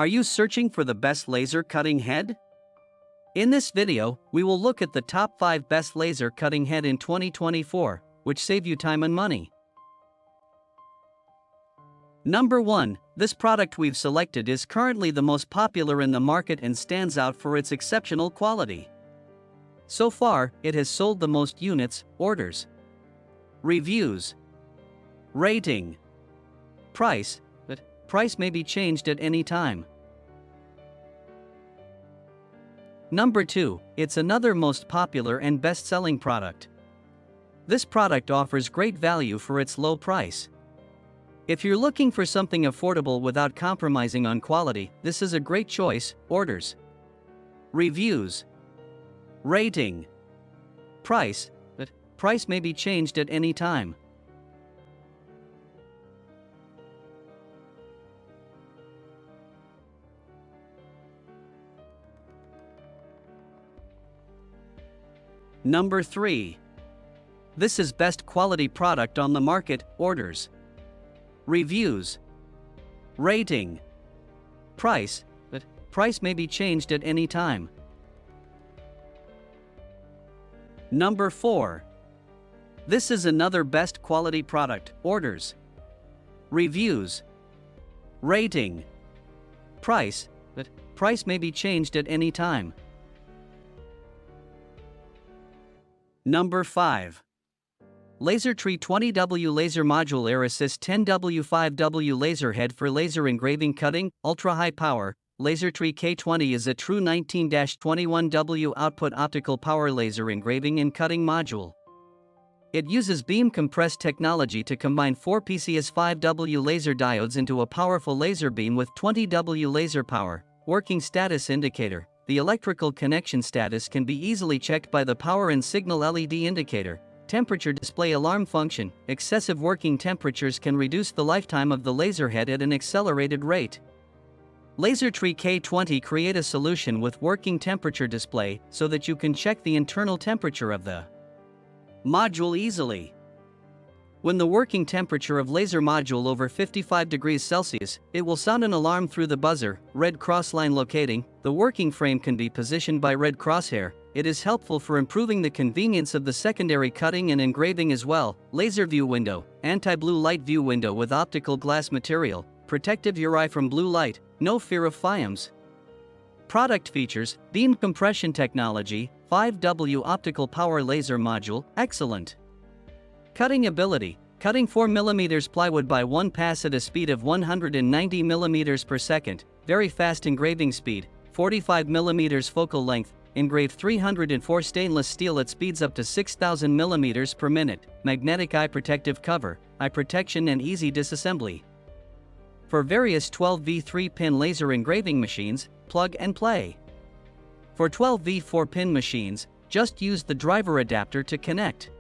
Are you searching for the best laser cutting head? In this video, we will look at the top 5 best laser cutting head in 2024, which save you time and money. Number 1. This product we've selected is currently the most popular in the market and stands out for its exceptional quality. So far, it has sold the most units, orders. Reviews. Rating. Price, but price may be changed at any time. Number 2, it's another most popular and best-selling product. This product offers great value for its low price. If you're looking for something affordable without compromising on quality, this is a great choice. Orders. Reviews. Rating. Price, but price may be changed at any time. Number 3. This is best quality product on the market. Orders. Reviews. Rating. Price, but price may be changed at any time. Number 4. This is another best quality product. Orders. Reviews. Rating. Price, but price may be changed at any time. Number 5. LaserTree 20W Laser Module Air Assist 10W5W Laser Head for Laser Engraving Cutting, Ultra High Power. LaserTree K20 is a true 19-21W output optical power laser engraving and cutting module. It uses beam compressed technology to combine 4 PCS 5W laser diodes into a powerful laser beam with 20W laser power. Working status indicator. The electrical connection status can be easily checked by the power and signal LED indicator. Temperature display alarm function. Excessive working temperatures can reduce the lifetime of the laser head at an accelerated rate. LaserTree K20 create a solution with working temperature display so that you can check the internal temperature of the module easily. When the working temperature of laser module over 55 degrees Celsius, it will sound an alarm through the buzzer. Red cross line locating. The working frame can be positioned by red crosshair. It is helpful for improving the convenience of the secondary cutting and engraving as well. Laser view window. Anti-blue light view window with optical glass material. Protective your eye from blue light. No fear of FIAMs. Product features. Beam compression technology. 5W optical power laser module. Excellent. Cutting ability. Cutting 4mm plywood by one pass at a speed of 190 mm per second. Very fast engraving speed. 45mm focal length. Engrave 304 stainless steel at speeds up to 6,000 mm per minute. Magnetic eye protective cover. Eye protection and easy disassembly. For various 12V 3-pin laser engraving machines, plug and play. For 12V 4-pin machines, just use the driver adapter to connect.